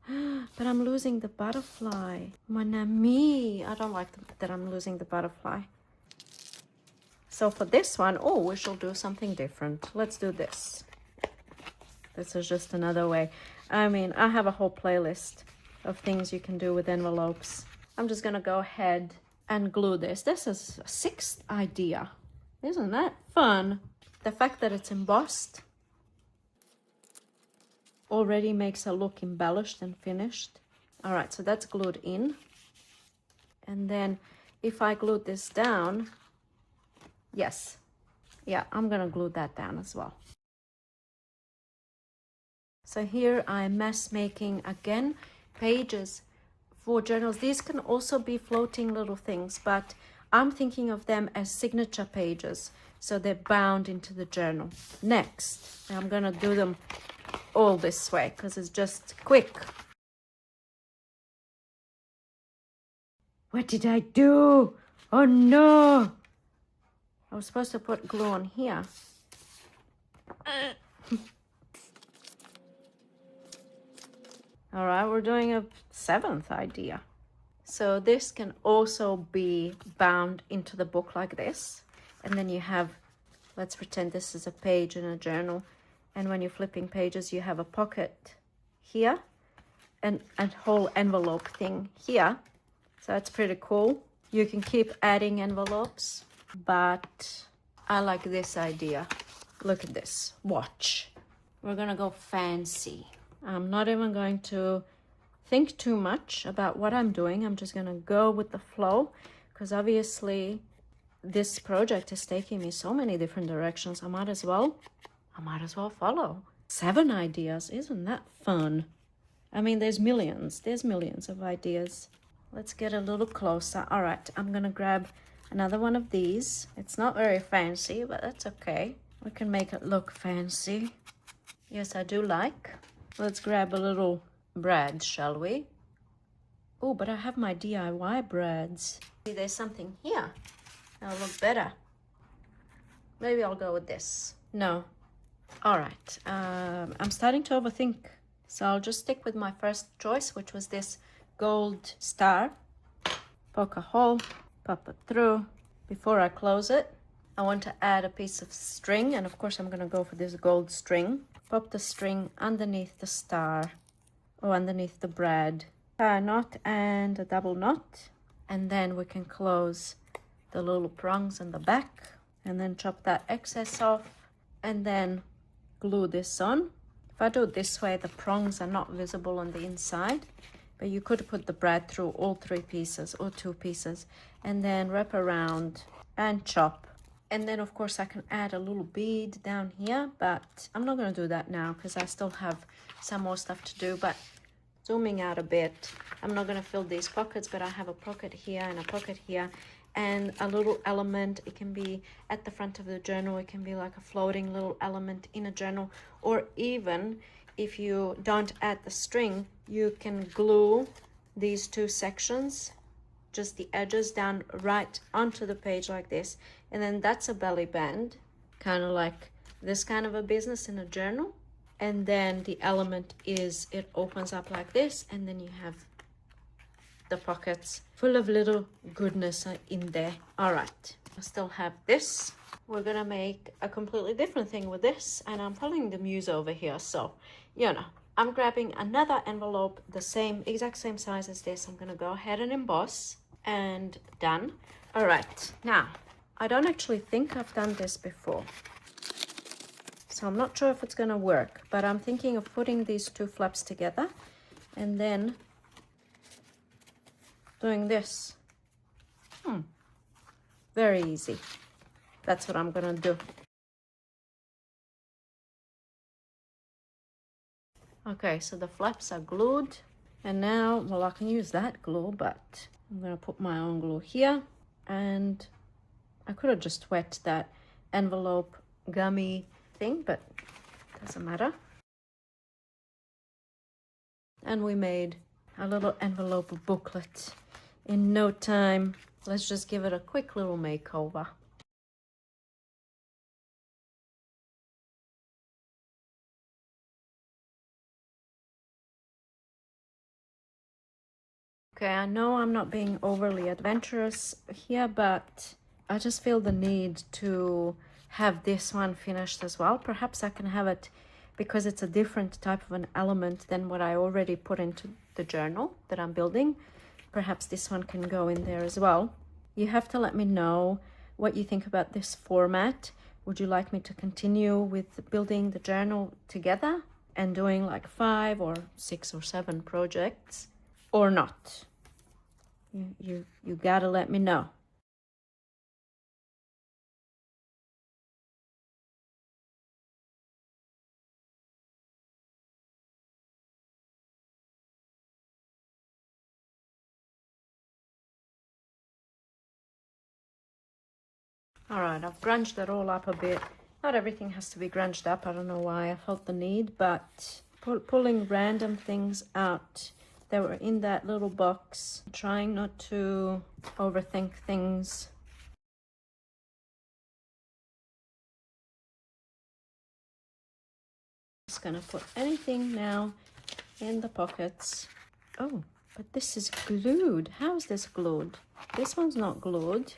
But I'm losing the butterfly. Mon ami. I don't like that I'm losing the butterfly. So for this one, oh, we shall do something different. Let's do this. This is just another way. I mean, I have a whole playlist of things you can do with envelopes. I'm just going to go ahead and glue this. This is a 6th idea. Isn't that fun? The fact that it's embossed already makes it look embellished and finished. All right, so that's glued in. And then if I glued this down, yes, yeah, I'm gonna glue that down as well. So here I'm mess making again pages for journals. These can also be floating little things, but I'm thinking of them as signature pages. So they're bound into the journal. Next, I'm gonna do them all this way because it's just quick. What did I do? Oh no! I was supposed to put glue on here. All right, we're doing a 7th idea. So this can also be bound into the book like this. And then you have, let's pretend this is a page in a journal. And when you're flipping pages, you have a pocket here and a whole envelope thing here. So that's pretty cool. You can keep adding envelopes, but I like this idea. Look at this, watch. We're gonna go fancy. I'm not even going to think too much about what I'm doing. I'm just gonna go with the flow because obviously this project is taking me so many different directions. I might as well follow. 7 ideas, isn't that fun? I mean, there's millions of ideas. Let's get a little closer. All right, I'm gonna grab another one of these. It's not very fancy, but that's okay. We can make it look fancy. Yes, I do like. Let's grab a little brad, shall we? Oh, but I have my DIY brads. See, there's something here. That'll look better. Maybe I'll go with this. No. All right. I'm starting to overthink. So I'll just stick with my first choice, which was this gold star. Poke a hole, pop it through. Before I close it, I want to add a piece of string. And of course, I'm going to go for this gold string. Pop the string underneath the star or underneath the brad. Tie a knot and a double knot. And then we can close the little prongs in the back and then chop that excess off and then glue this on. If I do it this way, the prongs are not visible on the inside, but you could put the brad through all 3 pieces or 2 pieces and then wrap around and chop. And then of course I can add a little bead down here, but I'm not going to do that now because I still have some more stuff to do. But zooming out a bit, I'm not going to fill these pockets, but I have a pocket here and a pocket here and a little element. It can be at the front of the journal. It can be like a floating little element in a journal, or even if you don't add the string, you can glue these 2 sections, just the edges, down right onto the page like this. And then that's a belly band, kind of like this kind of a business in a journal. And then the element is, it opens up like this, and then you have the pockets full of little goodness in there. All right, I still have this. We're gonna make a completely different thing with this, and I'm following the muse over here. So, you know, I'm grabbing another envelope, the exact same size as this. I'm gonna go ahead and emboss, and done. All right, now, I don't actually think I've done this before, so I'm not sure if it's gonna work, but I'm thinking of putting these 2 flaps together and then doing this. Very easy. That's what I'm gonna do. Okay, so the flaps are glued. And now, well, I can use that glue, but I'm gonna put my own glue here. And I could have just wet that envelope gummy thing, but doesn't matter. And we made a little envelope booklet in no time. Let's just give it a quick little makeover. Okay, I know I'm not being overly adventurous here, but I just feel the need to have this one finished as well. Perhaps I can have it because it's a different type of an element than what I already put into the journal that I'm building. Perhaps this one can go in there as well. You have to let me know what you think about this format. Would you like me to continue with building the journal together and doing like 5 or 6 or 7 projects or not? You gotta let me know. All right, I've grunged it all up a bit. Not everything has to be grunged up. I don't know why I felt the need, but pulling random things out that were in that little box, trying not to overthink things. Just gonna put anything now in the pockets. Oh, but this is glued. How is this glued? This one's not glued.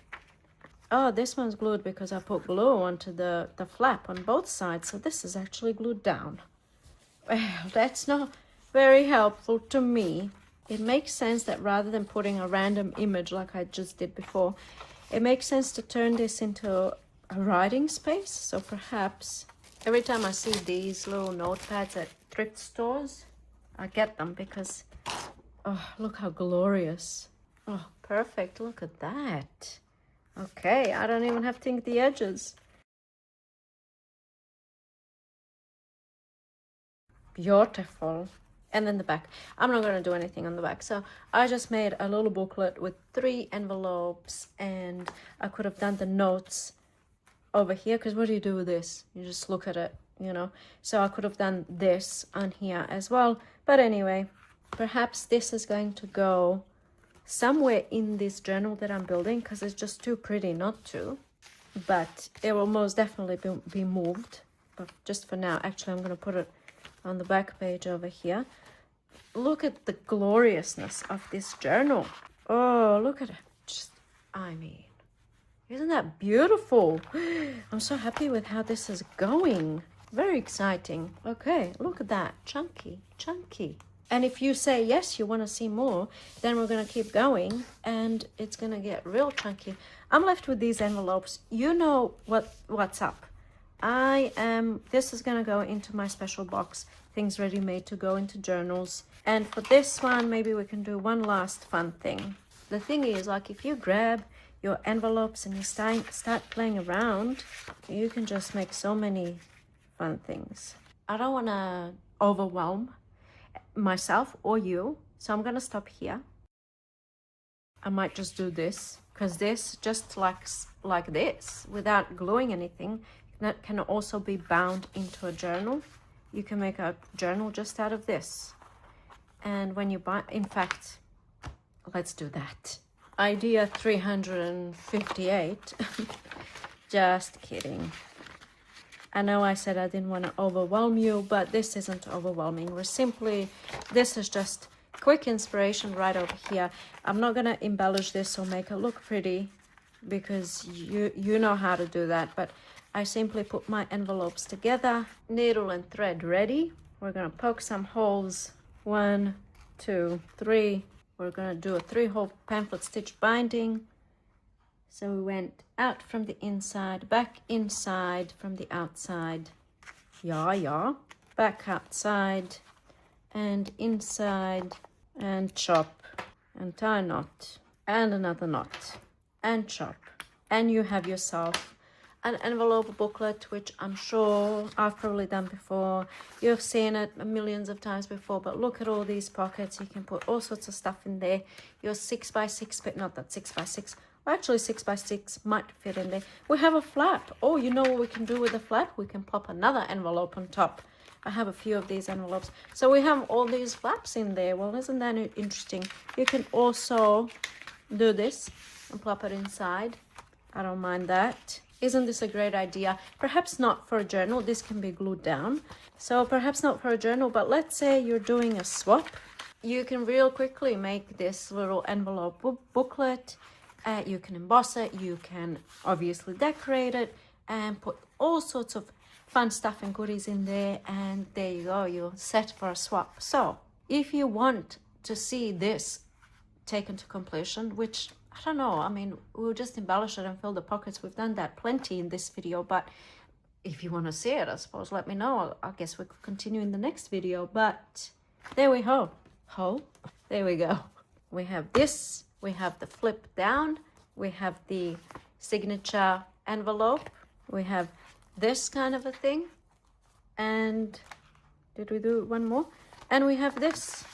Oh, this one's glued because I put glue onto the flap on both sides. So this is actually glued down. Well, that's not very helpful to me. It makes sense that rather than putting a random image like I just did before, it makes sense to turn this into a writing space. So perhaps every time I see these little notepads at thrift stores, I get them because, oh, look how glorious. Oh, perfect. Look at that. Okay, I don't even have to ink the edges. Beautiful. And then the back. I'm not going to do anything on the back. So I just made a little booklet with 3 envelopes, and I could have done the notes over here, because what do you do with this? You just look at it, you know. So I could have done this on here as well. But anyway, perhaps this is going to go somewhere in this journal that I'm building because it's just too pretty not to. But it will most definitely be moved. But just for now, actually, I'm going to put it on the back page over here. Look at the gloriousness of this journal. Oh, look at it. Just, I mean, isn't that beautiful? I'm so happy with how this is going. Very exciting. Okay, look at that. Chunky, chunky. And if you say yes, you want to see more, then we're going to keep going and it's going to get real chunky. I'm left with these envelopes. You know what's up. This is going to go into my special box, things ready made to go into journals. And for this one, maybe we can do one last fun thing. The thing is, like, if you grab your envelopes and you start playing around, you can just make so many fun things. I don't want to overwhelm myself or you, so I'm gonna stop here. I might just do this because this just like this without gluing anything, that can also be bound into a journal. You can make a journal just out of this, and when you buy, in fact, let's do that. Idea 358. Just kidding. I know I said I didn't want to overwhelm you, but this isn't overwhelming. This is just quick inspiration right over here. I'm not going to embellish this or make it look pretty because you know how to do that. But I simply put my envelopes together, needle and thread ready. We're going to poke some holes. 1, 2, 3. We're going to do a 3-hole pamphlet stitch binding. So we went out from the inside, back inside from the outside. Yeah. Back outside and inside and chop and tie a knot and another knot and chop, and you have yourself an envelope booklet, which I'm sure I've probably done before. You've seen it millions of times before, but look at all these pockets. You can put all sorts of stuff in there. Your 6x6, but not that 6x6. Well, actually 6x6 might fit in there. We have a flap. Oh, you know what we can do with the flap? We can plop another envelope on top. I have a few of these envelopes. So we have all these flaps in there. Well, isn't that interesting? You can also do this and plop it inside. I don't mind that. Isn't this a great idea? Perhaps not for a journal. This can be glued down. So perhaps not for a journal, but let's say you're doing a swap. You can real quickly make this little envelope booklet. You can emboss it. You can obviously decorate it and put all sorts of fun stuff and goodies in there. And there you go. You're set for a swap. So if you want to see this taken to completion, which I don't know, I mean, we'll just embellish it and fill the pockets. We've done that plenty in this video, but if you want to see it, I suppose, let me know. I guess we could continue in the next video, but there we go. There we go. We have this, we have the flip down, we have the signature envelope, we have this kind of a thing, and did we do one more? And we have this.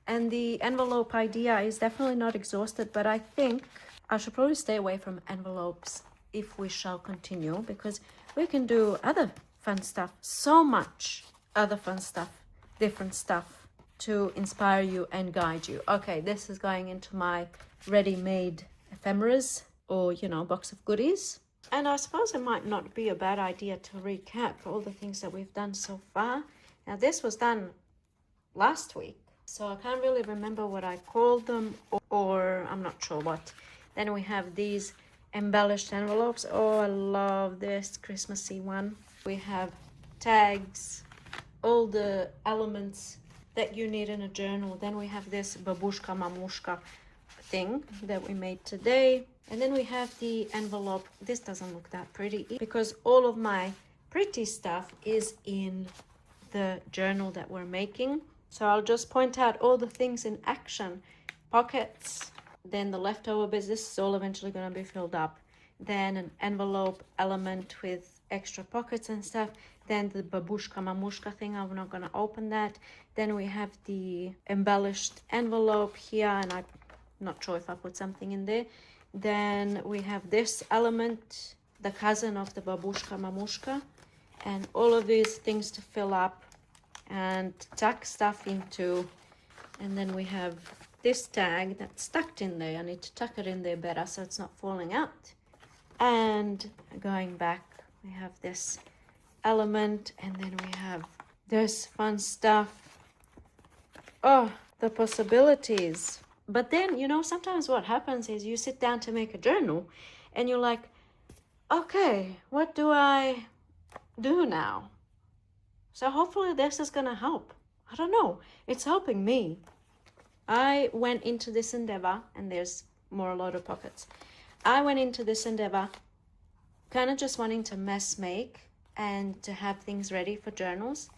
And the envelope idea is definitely not exhausted, but I think I should probably stay away from envelopes if we shall continue, because we can do other fun stuff, so much other fun stuff, different stuff to inspire you and guide you. Okay, this is going into my ready-made ephemeras, or, you know, box of goodies. And I suppose it might not be a bad idea to recap all the things that we've done so far. Now, this was done last week, so I can't really remember what I called them, or I'm not sure what. Then we have these embellished envelopes. Oh, I love this Christmassy one. We have tags, all the elements that you need in a journal. Then we have this babushka mamushka thing that we made today. And then we have the envelope. This doesn't look that pretty because all of my pretty stuff is in the journal that we're making. So I'll just point out all the things in action. Pockets, then the leftover bits. This is all eventually going to be filled up. Then an envelope element with extra pockets and stuff. Then the babushka mamushka thing, I'm not going to open that. Then we have the embellished envelope here, and I'm not sure if I put something in there. Then we have this element, the cousin of the babushka mamushka, and all of these things to fill up and tuck stuff into. And then we have this tag that's tucked in there. I need to tuck it in there better so it's not falling out. And going back, we have this element, and then we have this fun stuff. Oh, the possibilities. But then, you know, sometimes what happens is you sit down to make a journal and you're like, okay, what do I do now? So hopefully this is going to help. I don't know. It's helping me. I went into this endeavor, and there's more load of pockets. I went into this endeavor kind of just wanting to mess make and to have things ready for journals.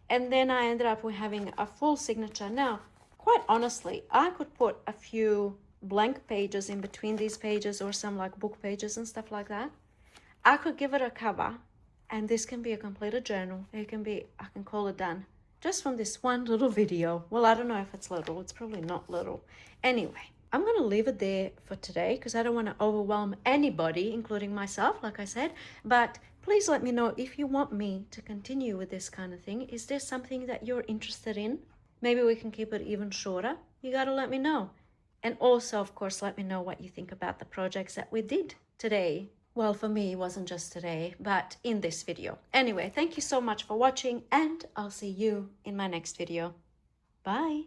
And then I ended up with having a full signature. Now, quite honestly, I could put a few blank pages in between these pages, or some like book pages and stuff like that. I could give it a cover, and this can be a completed journal. It can be, I can call it done just from this one little video. Well, I don't know if it's little. It's probably not little. Anyway, I'm going to leave it there for today because I don't want to overwhelm anybody, including myself, like I said. But please let me know if you want me to continue with this kind of thing. Is there something that you're interested in? Maybe we can keep it even shorter. You got to let me know. And also, of course, let me know what you think about the projects that we did today. Well, for me, it wasn't just today, but in this video. Anyway, thank you so much for watching, and I'll see you in my next video. Bye.